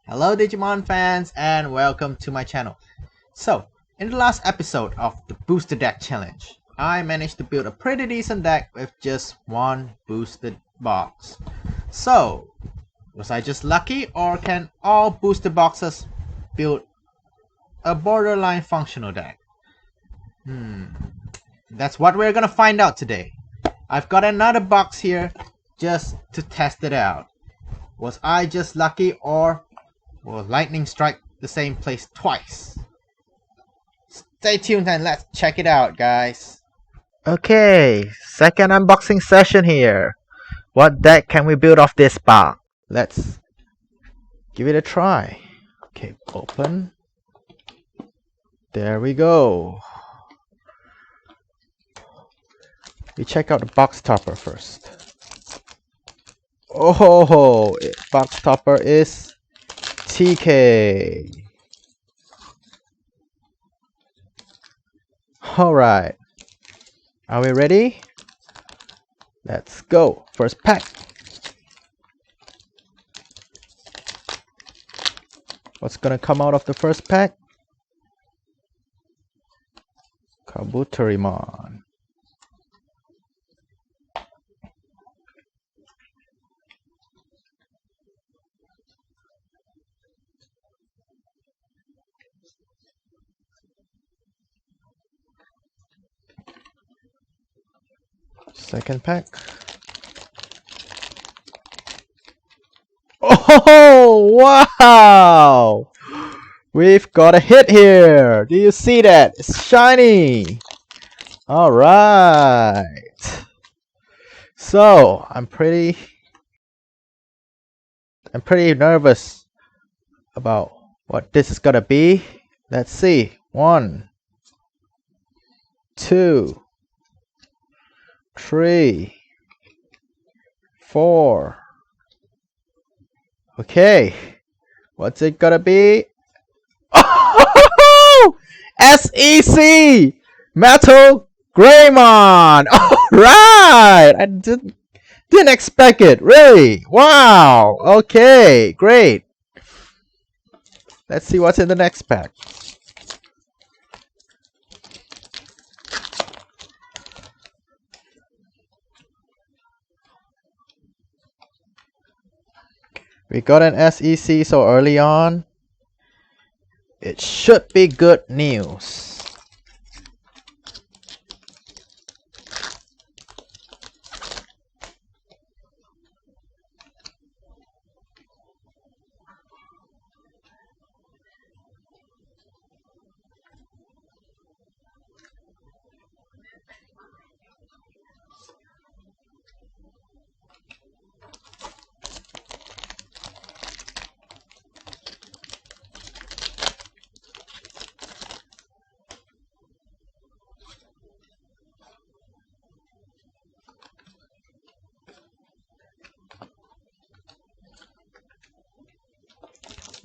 Hello Digimon fans and welcome to my channel. So, in the last episode of the Booster Deck Challenge, I managed to build a pretty decent deck with just one boosted box. So, was I just lucky or can all booster boxes build a borderline functional deck? That's what we're gonna find out today. I've got another box here just to test it out. Was I just lucky or will lightning strike the same place twice? Stay tuned and let's check it out, guys. Okay, second unboxing session here. What deck can we build off this box? Let's give it a try. Okay, open. There we go. We check out the box topper first. Oh, box topper is TK. Alright. Are we ready? Let's go. First pack. What's gonna come out of the first pack? Kabuterimon. Second pack. Oh, wow! We've got a hit here. Do you see that? It's shiny. All right. So I'm pretty nervous about what this is gonna be. Let's see. 1, 2, 3, 4. Okay, what's it gonna be? Oh, SEC Metal Greymon. All right, I didn't expect it. Really? Wow. Okay, great. Let's see what's in the next pack. We got an SEC so early on. It should be good news.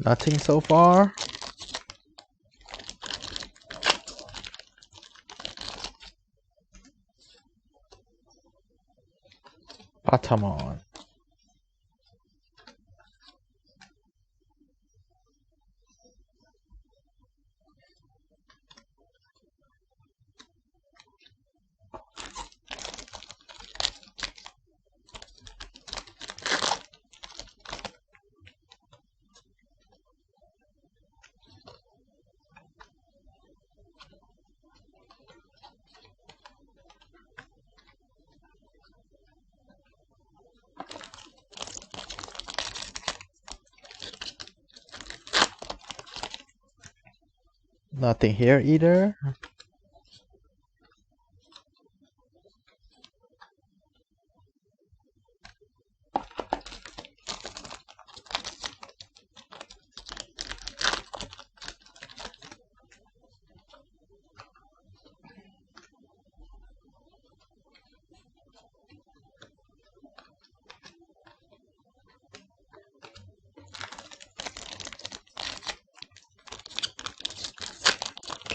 Nothing so far. Patamon. Nothing here either.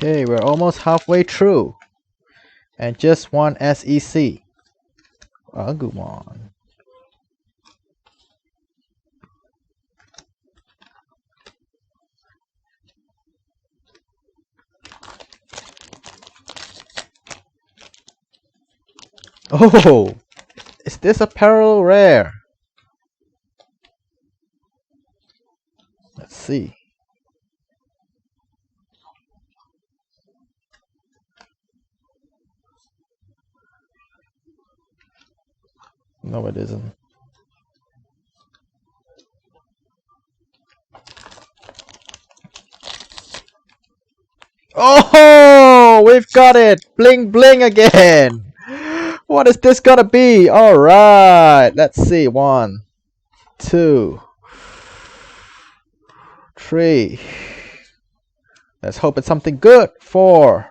Okay, we're almost halfway through. And just one SEC. Agumon. Oh, is this a parallel rare? Let's see. No, it isn't. Oh, we've got it! Bling bling again! What is this gonna be? Alright, let's see. 1, 2, 3. Let's hope it's something good. 4.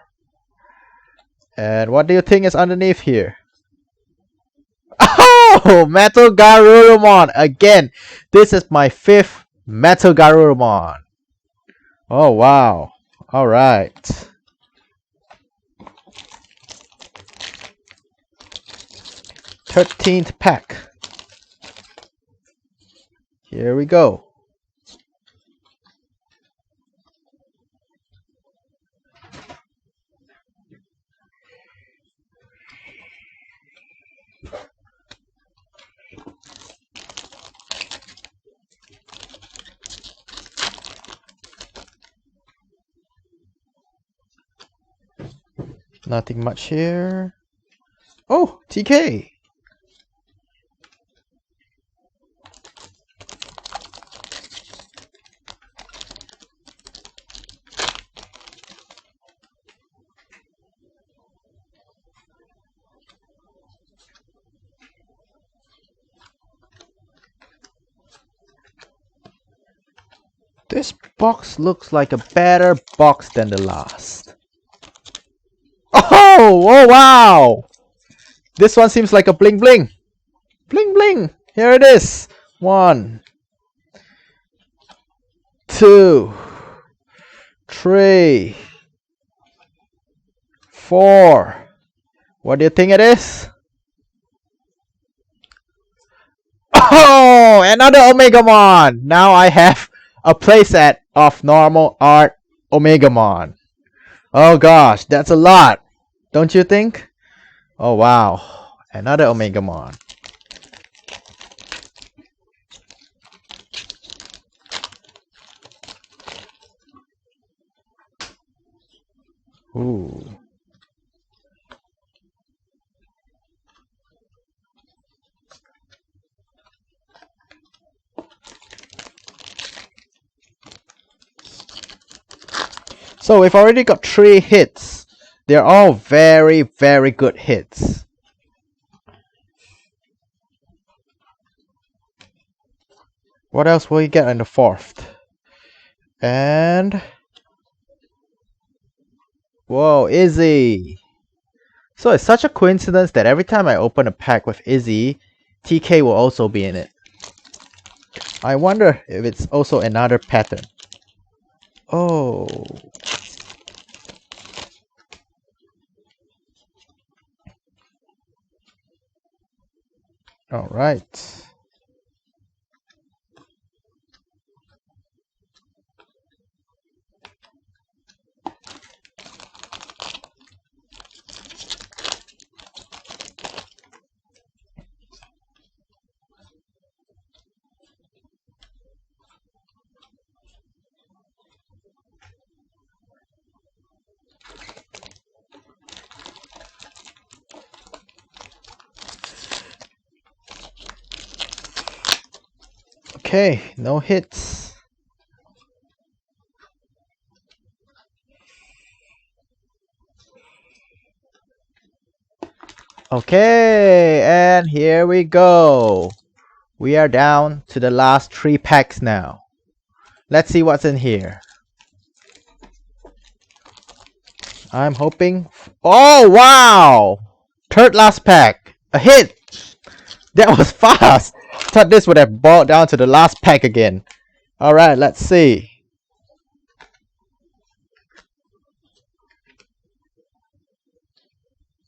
And what do you think is underneath here? Oh, Metal Garurumon! Again, this is my 5th Metal Garurumon. Oh, wow. Alright. 13th pack. Here we go. Nothing much here. Oh, TK. This box looks like a better box than the last. Oh wow! This one seems like a bling bling. Bling bling! Here it is. 1, 2, 3, 4. What do you think it is? Oh! Another Omegamon! Now I have a playset of normal art Omegamon. Oh gosh, that's a lot, don't you think? Oh wow, another Omegamon. Ooh. So we've already got 3 hits. They're all very, very good hits. What else will you get in the 4th? And... whoa, Izzy! So it's such a coincidence that every time I open a pack with Izzy, TK will also be in it. I wonder if it's also another pattern. Oh... all right. Okay, no hits. Okay, and here we go. We are down to the last 3 packs now. Let's see what's in here. I'm hoping... oh wow! 3rd last pack. A hit! That was fast! Thought this would have brought down to the last pack again. Alright, let's see.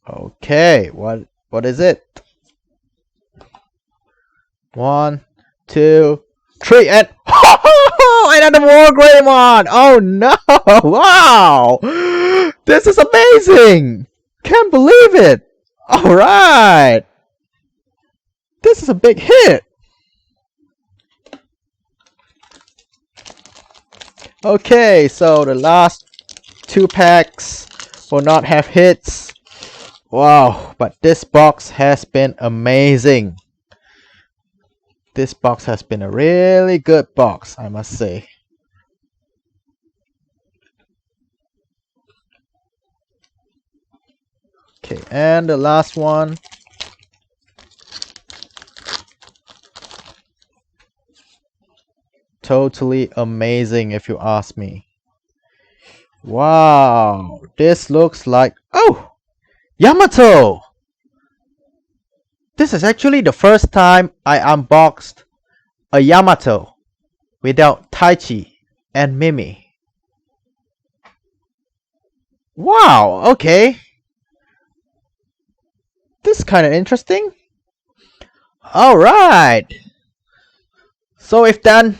Okay, what is it? 1, 2, 3, and another more Greymon! Oh no! Wow! This is amazing! Can't believe it! Alright! This is a big hit! Okay, so the last 2 packs will not have hits. Wow, but this box has been amazing. This box has been a really good box, I must say. Okay, and the last one. Totally amazing if you ask me. Wow, this looks like... Oh! Yamato! This is actually the first time I unboxed a Yamato without Taichi and Mimi. Wow, okay. This is kind of interesting. Alright. So we've done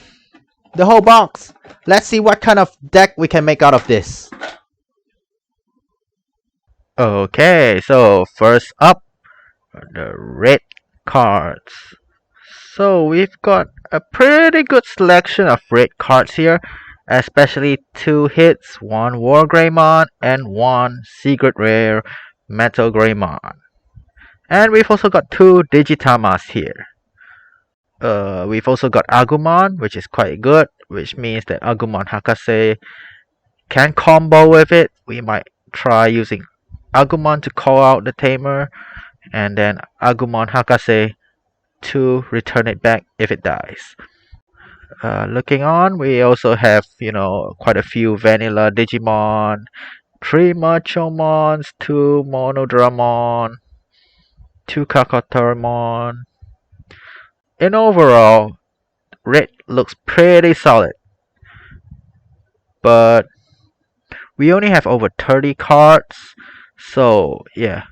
the whole box. Let's see what kind of deck we can make out of this. Okay, so first up, the red cards. So we've got a pretty good selection of red cards here, especially 2 hits, 1 War Greymon and 1 Secret Rare Metal Greymon. And we've also got 2 Digitamas here. We've also got Agumon, which is quite good, which means that Agumon Hakase can combo with it. We might try using Agumon to call out the Tamer, and then Agumon Hakase to return it back if it dies. Looking on, we also have, quite a few vanilla Digimon, 3 Machomons, 2 Monodramon, 2 Kakotoramon. In overall, red looks pretty solid. But we only have over 30 cards, so yeah.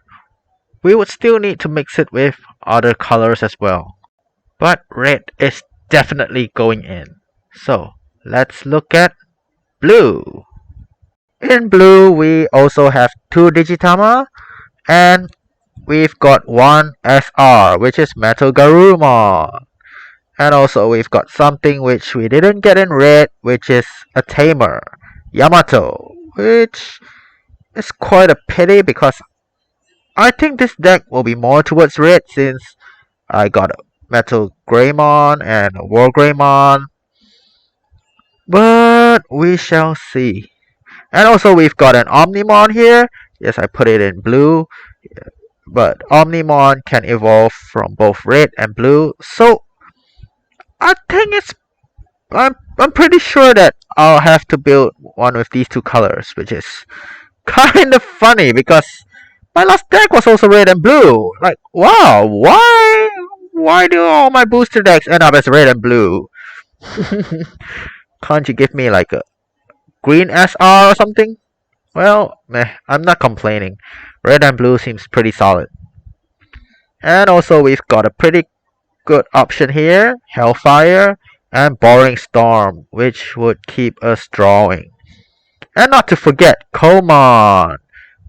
We would still need to mix it with other colors as well. But red is definitely going in. So let's look at blue. In blue, we also have 2 Digitama, and we've got 1 SR, which is Metal Garurumon. And also we've got something which we didn't get in red, which is a Tamer, Yamato, which is quite a pity because I think this deck will be more towards red since I got a Metal Greymon and a War Greymon. But we shall see. And also we've got an Omnimon here. Yes, I put it in blue. But Omnimon can evolve from both red and blue. So I think I'm pretty sure that I'll have to build one with these 2 colors, which is kind of funny because my last deck was also red and blue. Like, wow, why do all my booster decks end up as red and blue? Can't you give me like a green SR or something? Well, meh, I'm not complaining. Red and blue seems pretty solid. And also we've got a pretty good option here, Hellfire and Boring Storm, which would keep us drawing. And not to forget Komon,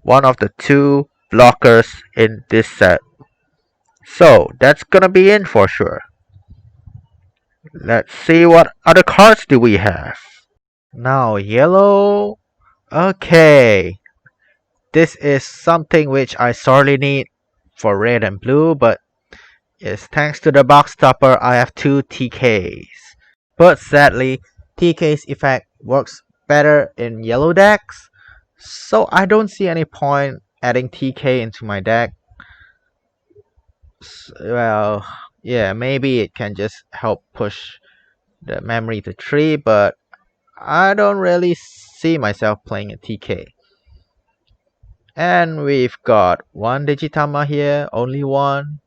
one of the 2 blockers in this set. So that's gonna be in for sure. Let's see what other cards do we have. Now yellow. Okay. This is something which I sorely need for red and blue, but yes, thanks to the box topper I have 2 TKs. But sadly, TK's effect works better in yellow decks, so I don't see any point adding TK into my deck. Well, yeah, maybe it can just help push the memory to 3, but I don't really see myself playing a TK. And we've got 1 Digitama here, only 1.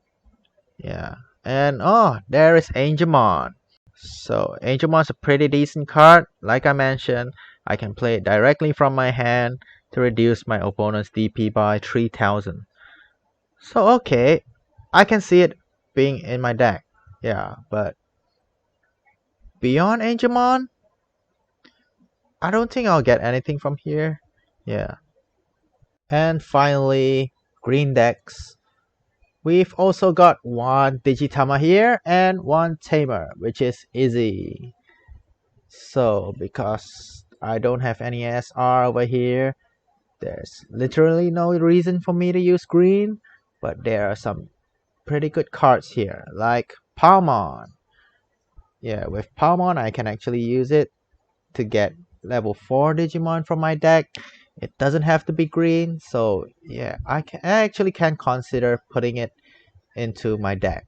Yeah, and oh, there is Angemon. So Angemon's a pretty decent card. Like I mentioned, I can play it directly from my hand to reduce my opponent's DP by 3000. So okay, I can see it being in my deck. Yeah, but beyond Angemon, I don't think I'll get anything from here. Yeah. And finally, green decks. We've also got one Digitama here and one Tamer, which is easy. So because I don't have any SR over here, there's literally no reason for me to use green, but there are some pretty good cards here, like Palmon. Yeah, with Palmon I can actually use it to get level 4 Digimon from my deck. It doesn't have to be green, so yeah, I actually can consider putting it into my deck.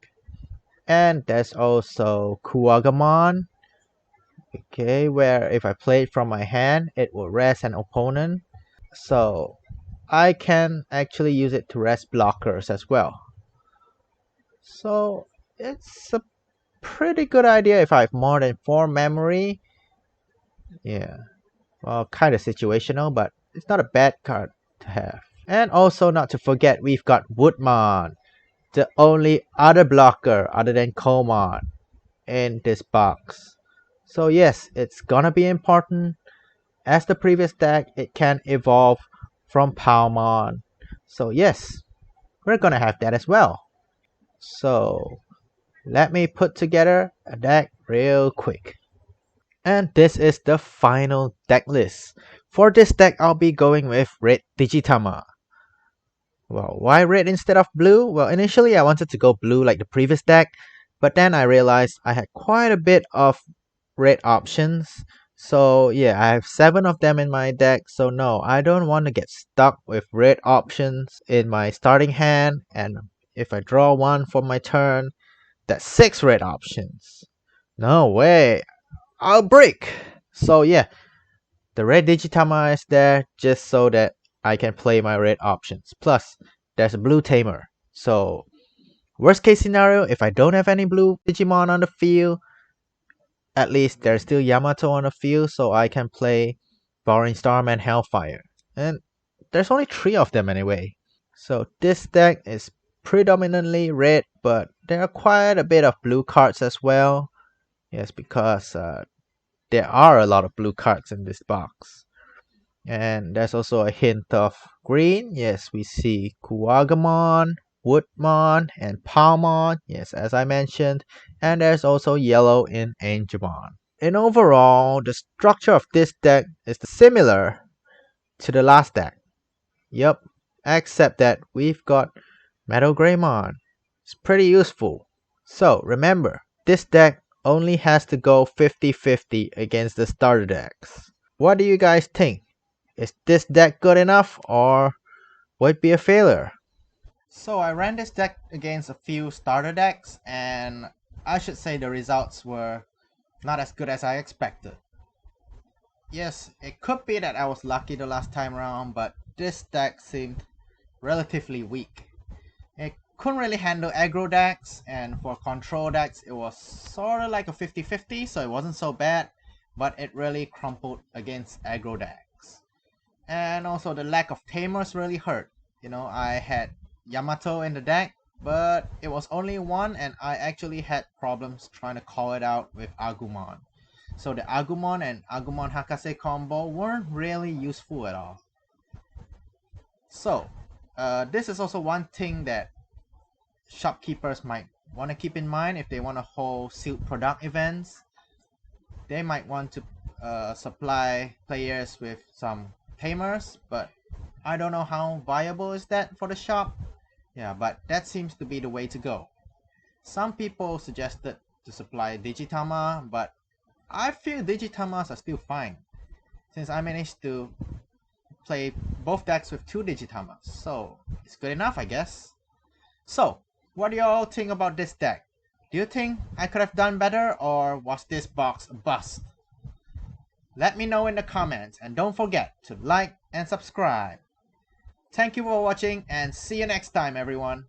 And there's also Kuwagamon, okay, where if I play it from my hand, it will rest an opponent. So I can actually use it to rest blockers as well. So it's a pretty good idea if I have more than 4 memory. Yeah, well, kind of situational, but it's not a bad card to have. And also not to forget, we've got Woodmon, the only other blocker other than Komon in this box. So yes, it's gonna be important. As the previous deck, it can evolve from Palmon. So yes, we're gonna have that as well. So let me put together a deck real quick. And this is the final deck list. For this deck, I'll be going with Red Digitama. Well, why red instead of blue? Well, initially I wanted to go blue like the previous deck, but then I realized I had quite a bit of red options. So yeah, I have 7 of them in my deck, so no, I don't want to get stuck with red options in my starting hand, and if I draw one for my turn, that's 6 red options. No way, I'll break! So yeah, the red Digitama is there just so that I can play my red options. Plus, there's a blue Tamer. So, worst case scenario, if I don't have any blue Digimon on the field, at least there's still Yamato on the field, so I can play Boring Starman Hellfire. And there's only 3 of them anyway. So this deck is predominantly red, but there are quite a bit of blue cards as well. Yes, because there are a lot of blue cards in this box. And there's also a hint of green. Yes, we see Kuwagamon, Woodmon, and Palmon. Yes, as I mentioned. And there's also yellow in Angemon. And overall, the structure of this deck is similar to the last deck. Yep, except that we've got Metal Greymon. It's pretty useful. So remember, this deck only has to go 50-50 against the starter decks. What do you guys think? Is this deck good enough or would it be a failure? So I ran this deck against a few starter decks, and I should say the results were not as good as I expected. Yes, it could be that I was lucky the last time around, but this deck seemed relatively weak. It couldn't really handle aggro decks, and for control decks it was sort of like a 50-50, so it wasn't so bad, but it really crumpled against aggro decks. And also the lack of tamers really hurt. You know, I had Yamato in the deck, but it was only one, and I actually had problems trying to call it out with Agumon. So the Agumon and Agumon Hakase combo weren't really useful at all. So this is also one thing that shopkeepers might want to keep in mind if they want to hold sealed product events. They might want to supply players with some tamers, but I don't know how viable is that for the shop. Yeah, but that seems to be the way to go. Some people suggested to supply Digitama, but I feel Digitamas are still fine, since I managed to play both decks with 2 Digitamas, so it's good enough, I guess. So, what do y'all think about this deck? Do you think I could have done better, or was this box a bust? Let me know in the comments, and don't forget to like and subscribe. Thank you for watching, and see you next time, everyone.